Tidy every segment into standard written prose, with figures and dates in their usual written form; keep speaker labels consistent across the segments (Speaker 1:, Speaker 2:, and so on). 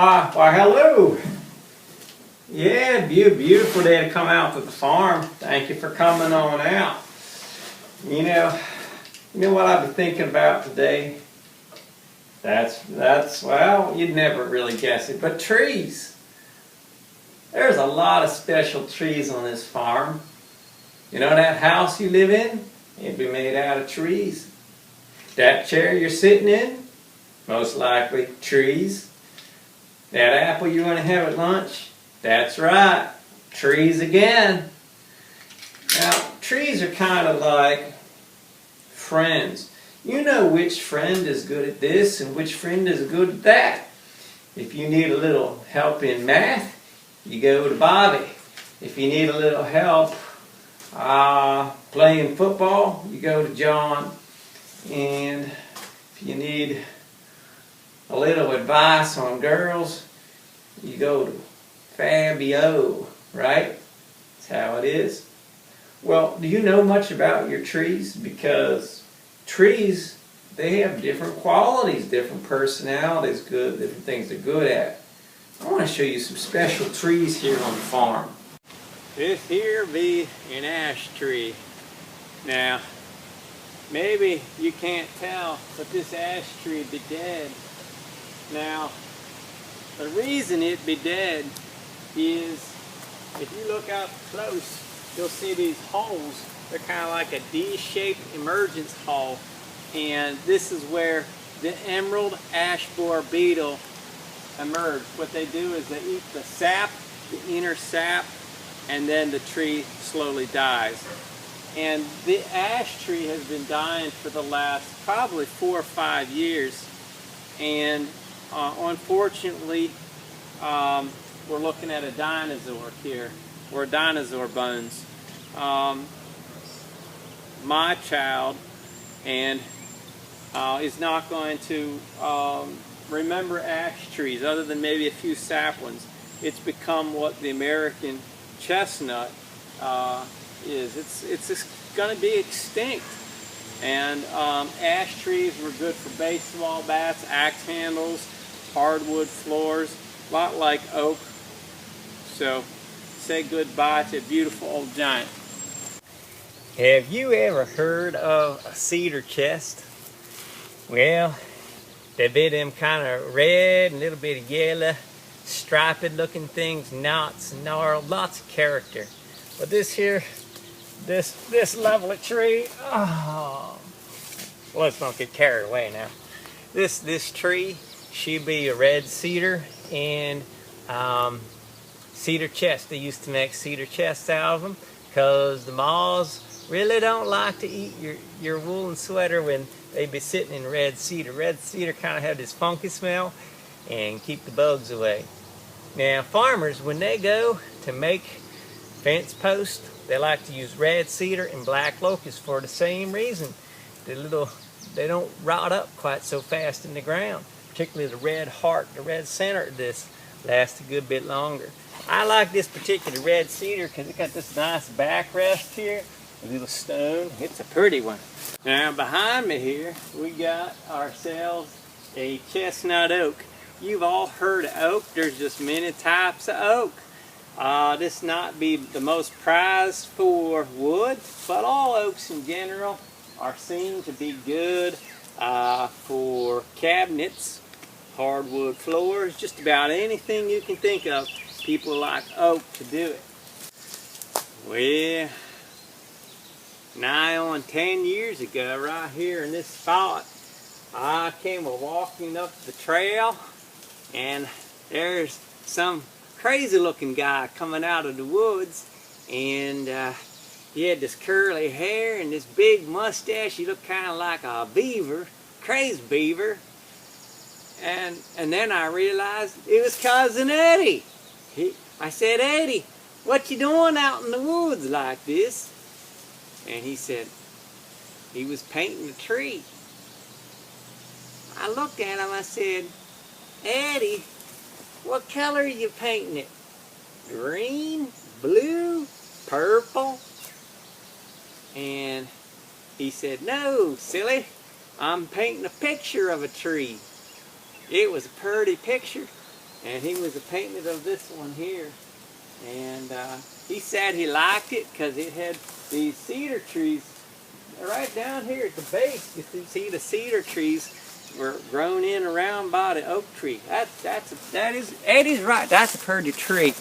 Speaker 1: Why, hello. Yeah, beautiful day to come out to the farm. Thank you for coming on out. You know what I've been thinking about today? Well, you'd never really guess it, but trees. There's a lot of special trees on this farm. You know that house you live in? It'd be made out of trees. That chair you're sitting in? Most likely trees. That apple you're going to have at lunch? That's right, trees again. Now, trees are kind of like friends. You know which friend is good at this and which friend is good at that. If you need a little help in math, you go to Bobby. If you need a little help playing football, you go to John. And if you need a little advice on girls, you go to Fabio, right? That's how it is. Well, do you know much about your trees? Because trees, they have different qualities, different personalities, different things they're good at. I want to show you some special trees here on the farm. This here be an ash tree. Now, maybe you can't tell, but this ash tree be dead. Now, the reason it be dead is, if you look up close, you'll see these holes. They're kind of like a D-shaped emergence hole. And this is where the emerald ash borer beetle emerge. What they do is they eat the sap, the inner sap, and then the tree slowly dies. And the ash tree has been dying for the last probably 4 or 5 years. And unfortunately, we're looking at a dinosaur here, or dinosaur bones. My child is not going to remember ash trees other than maybe a few saplings. It's become what the American chestnut is. It's just going to be extinct. And ash trees were good for baseball bats, axe handles, hardwood floors, a lot like oak. So say goodbye to a beautiful old giant. Have you ever heard of a cedar chest? Well, they be them kind of red and a little bit of yellow, striped looking things, knots, gnarled, lots of character. But this here, this lovely tree, oh, let's not get carried away now. This tree, she be a red cedar and cedar chest. They used to make cedar chests out of them because the moths really don't like to eat your woolen sweater when they be sitting in red cedar. Red cedar kind of have this funky smell and keep the bugs away. Now farmers, when they go to make fence posts, they like to use red cedar and black locust for the same reason. They don't rot up quite so fast in the ground. Particularly the red heart, the red center of this lasts a good bit longer. I like this particular red cedar because it got this nice backrest here, a little stone. It's a pretty one. Now behind me here, we got ourselves a chestnut oak. You've all heard of oak. There's just many types of oak. This not be the most prized for wood, but all oaks in general are seen to be good for cabinets, hardwood floors, just about anything you can think of. People like oak to do it. Well, nigh on 10 years ago, right here in this spot, I came walking up the trail, and there's some crazy looking guy coming out of the woods, and he had this curly hair and this big mustache. He looked kind of like a beaver, crazy beaver. And then I realized it was Cousin Eddie. I said, "Eddie, what you doing out in the woods like this?" And he said he was painting a tree. I looked at him, I said, "Eddie, what color are you painting it? Green, blue, purple?" And he said, "No, silly, I'm painting a picture of a tree." It was a pretty picture. and he was a painting of this one here. And he said he liked it because it had these cedar trees right down here at the base. You can see the cedar trees were grown in around by the oak tree. That is Eddie's right. That's a pretty tree.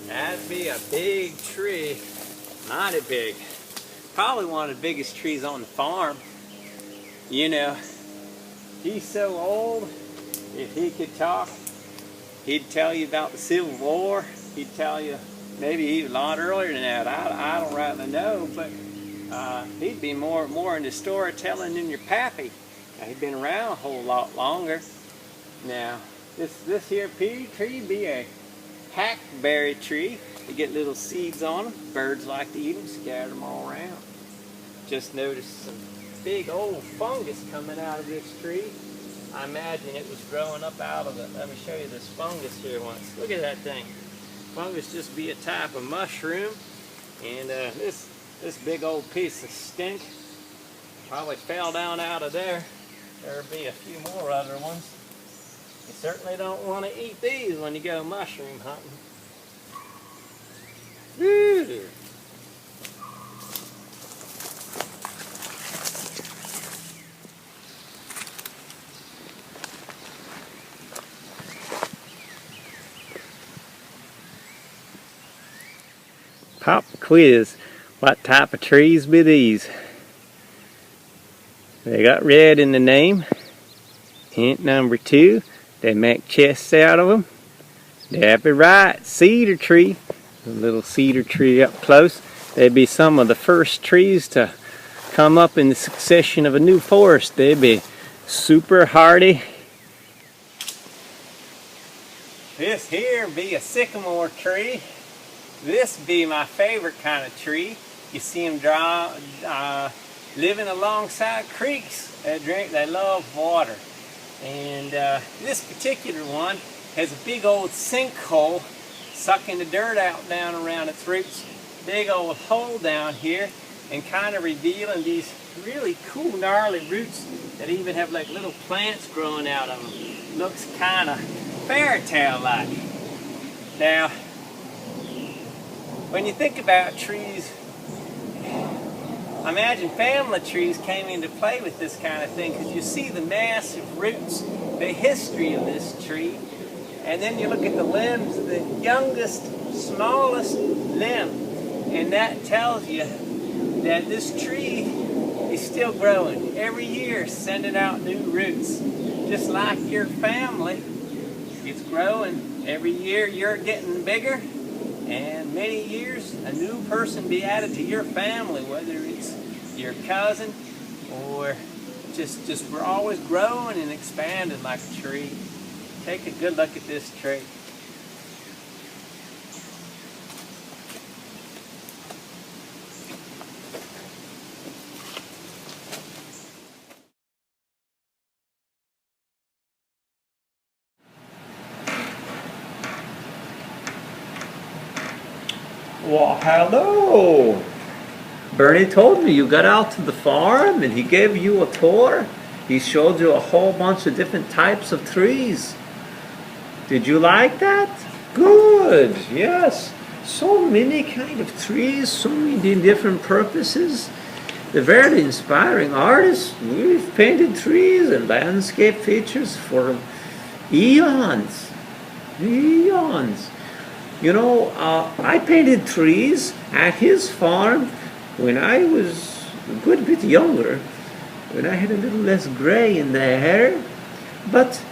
Speaker 1: That'd be a big tree, mighty big. Probably one of the biggest trees on the farm. You know, he's so old, if he could talk, he'd tell you about the Civil War. He'd tell you maybe even a lot earlier than that. I don't rightly know, but he'd be more into storytelling than your pappy. He'd been around a whole lot longer. Now, this here tree be a hackberry tree. You get little seeds on them. Birds like to eat them, scatter them all around. Just noticed some big old fungus coming out of this tree. I imagine it was growing up out of it. Let me show you this fungus here once. Look at that thing. Fungus just be a type of mushroom. And this big old piece of stink probably fell down out of there. There'll be a few more other ones. You certainly don't want to eat these when you go mushroom hunting. Woo! Pop quiz. What type of trees be these? They got red in the name. Hint number 2. They make chests out of them. That'd be right. Cedar tree. A little cedar tree up close. They'd be some of the first trees to come up in the succession of a new forest. They'd be super hardy. This here be a sycamore tree. This be my favorite kind of tree. You see them living alongside creeks. They love water. And this particular one has a big old sinkhole sucking the dirt out down around its roots. Big old hole down here, and kind of revealing these really cool gnarly roots that even have like little plants growing out of them. Looks kind of fairy tale like. Now, when you think about trees, I imagine family trees came into play with this kind of thing, because you see the massive roots, the history of this tree, and then you look at the limbs, the youngest, smallest limb, and that tells you that this tree is still growing every year, sending out new roots. Just like your family, it's growing every year. You're getting bigger, and many years a new person be added to your family, whether it's your cousin or just we're always growing and expanding like a tree. Take a good look at this tree. Well, hello. Bernie told me you got out to the farm and he gave you a tour. He showed you a whole bunch of different types of trees. Did you like that? Good, yes. So many kind of trees, so many different purposes. They're very inspiring artists. We've painted trees and landscape features for eons. Eons. You know, I painted trees at his farm when I was a good bit younger, when I had a little less gray in the hair. But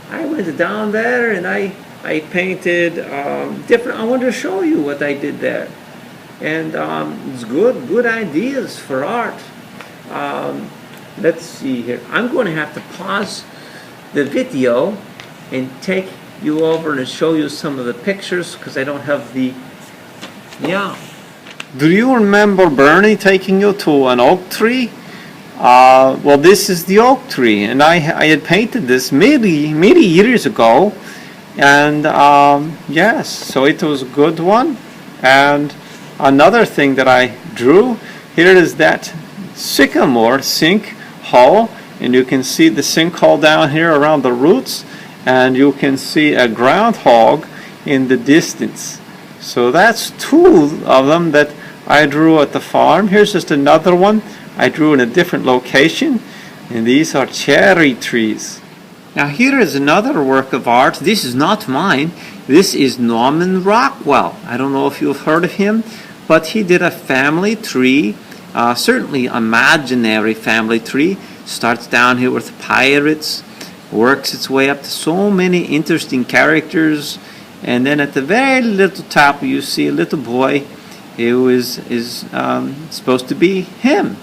Speaker 1: I went down there and I painted different. I want to show you what I did there. And it's good ideas for art. Let's see here. I'm going to have to pause the video and take you over and show you some of the pictures because I don't have the, yeah. Do you remember Bernie taking you to an oak tree? Well, this is the oak tree, and I had painted this many years ago, and yes, so it was a good one. And another thing that I drew here is that sycamore sinkhole, and you can see the sinkhole down here around the roots, and you can see a groundhog in the distance. So that's two of them that I drew at the farm. Here's just another one I drew in a different location, and these are cherry trees. Now here is another work of art. This is not mine. This is Norman Rockwell. I don't know if you've heard of him, but he did a family tree, certainly imaginary family tree. Starts down here with pirates, works its way up to so many interesting characters, and then at the very little top you see a little boy who is supposed to be him.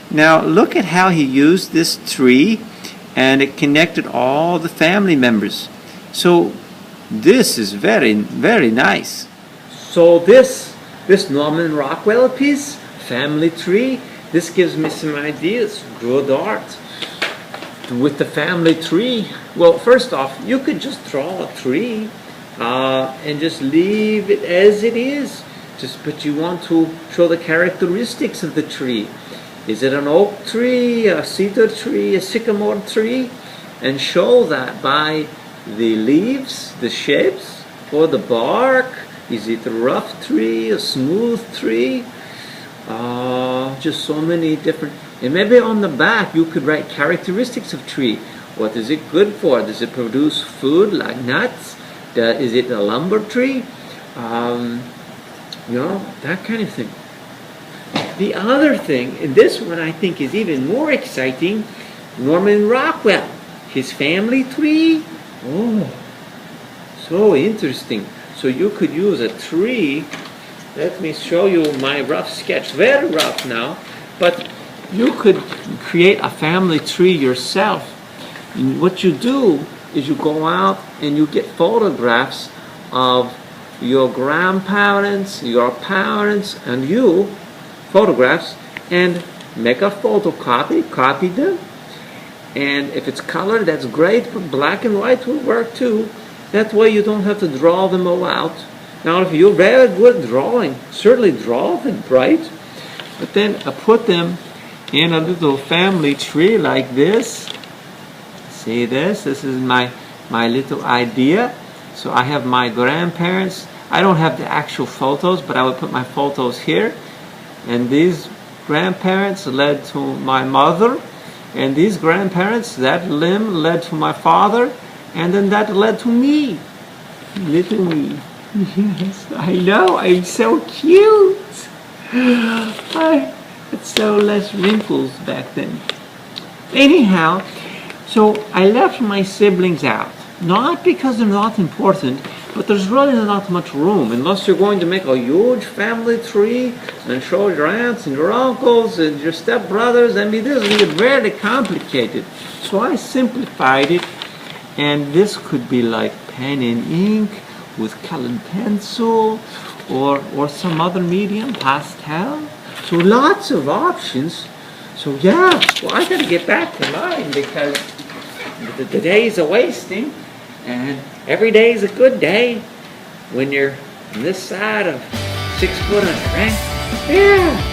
Speaker 1: Now look at how he used this tree, and it connected all the family members. So this is very, very nice. So this Norman Rockwell piece, family tree, this gives me some ideas. Good art. With the family tree, well, first off, you could just draw a tree and just leave it as it is. But you want to show the characteristics of the tree. Is it an oak tree, a cedar tree, a sycamore tree? And show that by the leaves, the shapes, or the bark. Is it a rough tree, a smooth tree? Just so many different. And maybe on the back you could write characteristics of tree. What is it good for? Does it produce food like nuts? Is it a lumber tree? You know, that kind of thing. The other thing, and this one I think is even more exciting, Norman Rockwell, his family tree. Oh, so interesting. So you could use a tree. Let me show you my rough sketch. Very rough now, but you could create a family tree yourself. And what you do is you go out and you get photographs of your grandparents, your parents, and you, photographs, and make a photocopy, copy them, and if it's colored, that's great, but black and white will work too. That way you don't have to draw them all out. Now if you're very good at drawing, certainly draw them bright, but then put them in a little family tree like this. See this? This is my little idea. So I have my grandparents. I don't have the actual photos, but I would put my photos here. And these grandparents led to my mother. And these grandparents, that limb led to my father. And then that led to me. Little me. Yes, I know. I'm so cute. It's so less wrinkles back then. Anyhow, so I left my siblings out. Not because they're not important, but there's really not much room unless you're going to make a huge family tree and show your aunts and your uncles and your stepbrothers. I mean, this is very complicated. So I simplified it, and this could be like pen and ink with colored pencil or some other medium, pastel. So lots of options. So yeah, well, I gotta get back to mine because the days are wasting. And every day is a good day when you're on this side of 6 foot under, right? Yeah.